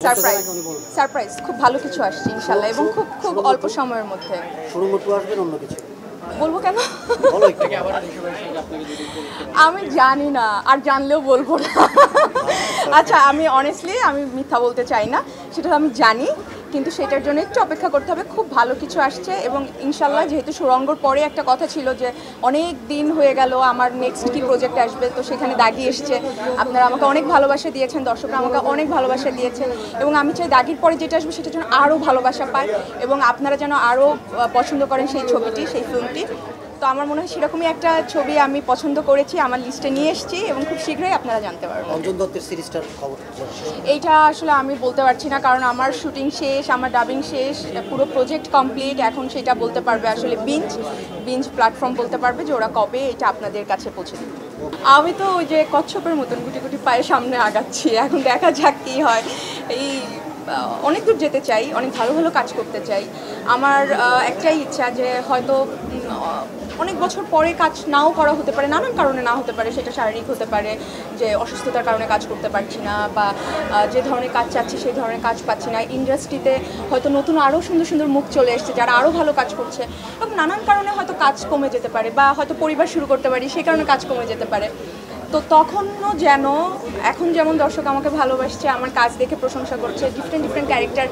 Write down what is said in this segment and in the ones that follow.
Surprise surprise খুব ভালো কিছু আসছে ইনশাআল্লাহ এবং খুব খুব অল্প সময়ের মধ্যে। সুরঙ্গ টু আসবেন অন্য কিছু বলবো কেন? বলো একটু। আমি জানি না, আর জানলেও বলবো না। আচ্ছা, আমি অনেস্টলি আমি মিথ্যা বলতে চাই না, সেটা আমি জানি, কিন্তু সেটার জন্য একটু অপেক্ষা করতে হবে। খুব ভালো কিছু আসছে এবং ইনশাল্লাহ, যেহেতু সুরঙ্গর পরে একটা কথা ছিল যে অনেক দিন হয়ে গেল আমার নেক্সট কি প্রজেক্ট আসবে, তো সেখানে দাগি এসছে। আপনারা আমাকে অনেক ভালোবাসা দিয়েছেন, দর্শকরা আমাকে অনেক ভালোবাসা দিয়েছেন এবং আমি চাই দাগির পরে যেটা আসবে সেটার জন্য আরও ভালোবাসা পায় এবং আপনারা যেন আরও পছন্দ করেন সেই ছবিটি, সেই ফিল্মটি। তো আমার মনে হয় সেরকমই একটা ছবি আমি পছন্দ করেছি, আমার লিস্টে নিয়ে এসেছি এবং খুব শীঘ্রই আপনারা জানতে পারবেন। অঞ্জন দত্তের সিরিজটার খবর এইটা আসলে আমি বলতে পারছি না, কারণ আমার শুটিং শেষ, আমার ডাবিং শেষ, পুরো প্রজেক্ট কমপ্লিট। এখন সেটা বলতে পারবে আসলে বিঞ্জ প্ল্যাটফর্ম বলতে পারবে যে ওরা কবে এটা আপনাদের কাছে পৌঁছে দেবে। আমি তো ওই যে কচ্ছপের মতন গুটি গুটি পায়ে সামনে আগাচ্ছি, এখন দেখা যাক কী হয়। এই অনেক দূর যেতে চাই, অনেক ভালো ভালো কাজ করতে চাই। আমার একটাই ইচ্ছা যে হয়তো অনেক বছর পরে কাজ নাও করা হতে পারে, নানান কারণে না হতে পারে, সেটা শারীরিক হতে পারে, যে অসুস্থতার কারণে কাজ করতে পারছি না, বা যে ধরনের কাজ চাচ্ছি সেই ধরনের কাজ পাচ্ছি না। ইন্ডাস্ট্রিতে হয়তো নতুন আরও সুন্দর সুন্দর মুখ চলে এসছে যারা আরও ভালো কাজ করছে, এবং নানান কারণে হয়তো কাজ কমে যেতে পারে, বা হয়তো পরিবার শুরু করতে পারি সেই কারণে কাজ কমে যেতে পারে। তো তখনও যেন, এখন যেমন দর্শক আমাকে ভালোবাসছে, আমার কাজ দেখে প্রশংসা করছে, ডিফারেন্ট ক্যারেক্টার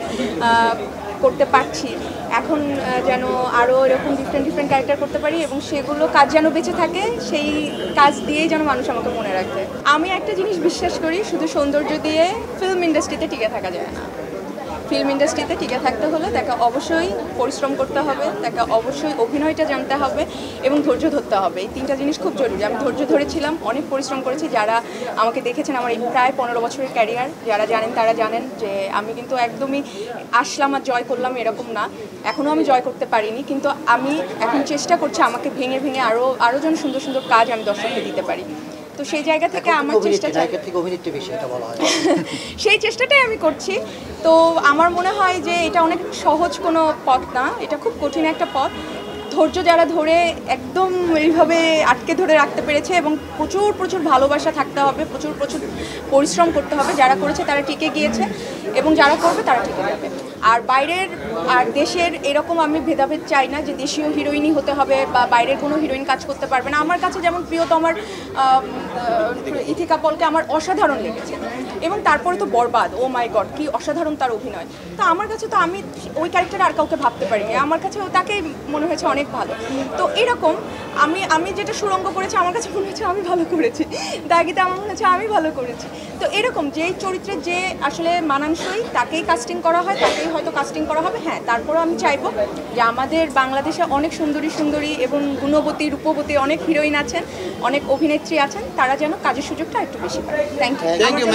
করতে পারছি, এখন যেন আরও এরকম ডিফারেন্ট ক্যারেক্টার করতে পারি এবং সেগুলো কাজ যেন বেঁচে থাকে, সেই কাজ দিয়েই যেন মানুষ আমাকে মনে রাখে। আমি একটা জিনিস বিশ্বাস করি, শুধু সৌন্দর্য দিয়ে ফিল্ম ইন্ডাস্ট্রিতে টিকে থাকা যায় না। ফিল্ম ইন্ডাস্ট্রিতে টিকে থাকতে হলে তাকে অবশ্যই পরিশ্রম করতে হবে, তাকে অবশ্যই অভিনয়টা জানতে হবে এবং ধৈর্য ধরতে হবে। এই তিনটা জিনিস খুব জরুরি। আমি ধৈর্য ধরেছিলাম, অনেক পরিশ্রম করেছি। যারা আমাকে দেখেছেন, আমার এই প্রায় 15 বছরের ক্যারিয়ার, যারা জানেন তারা জানেন যে আমি কিন্তু একদমই আসলাম আর জয় করলাম এরকম না। এখনও আমি জয় করতে পারিনি, কিন্তু আমি এখন চেষ্টা করছি আমাকে ভেঙে আরও যেন সুন্দর সুন্দর কাজ আমি দর্শককে দিতে পারি। তো সেই জায়গা থেকে আমার চেষ্টা, সেই চেষ্টাটাই আমি করছি। তো আমার মনে হয় যে এটা অনেক সহজ কোনো পথ না, এটা খুব কঠিন একটা পথ। ধৈর্য যারা ধরে একদম এইভাবে আটকে ধরে রাখতে পেরেছে, এবং প্রচুর ভালোবাসা থাকতে হবে, প্রচুর পরিশ্রম করতে হবে। যারা করেছে তারা টিকে গিয়েছে এবং যারা করবে তারা টিকে যাবে। আর বাইরের আর দেশের এরকম আমি ভেদাভেদ চাই না যে দেশীয় হিরোইনই হতে হবে বা বাইরের কোনো হিরোইন কাজ করতে পারবে না। আমার কাছে যেমন প্রিয়তমার ইথিকা পলকে আমার অসাধারণ লেগেছে, এবং তারপরে তো বরবাদ, ও মাই গড, কি অসাধারণ তার অভিনয়। তো আমার কাছে তো, আমি ওই ক্যারেক্টারে আর কাউকে ভাবতে পারিনি, আমার কাছে তাকেই মনে হয়েছে অনেক ভালো। তো এরকম আমি যেটা সুরঙ্গ করেছি আমার কাছে মনে হচ্ছে আমি ভালো করেছি, দাগিতে আমার মনে হচ্ছে আমি ভালো করেছি। তো এরকম যেই চরিত্রে যে আসলে মানানসই তাকেই কাস্টিং করা হয়, তাকেই হয়তো কাস্টিং করা হবে। হ্যাঁ, তারপরেও আমি চাইবো যে আমাদের বাংলাদেশে অনেক সুন্দরী এবং গুণবতী, রূপবতী অনেক হিরোইন আছেন, অনেক অভিনেত্রী আছেন, তারা যেন কাজের সুযোগটা একটু বেশি পায়। Thank you.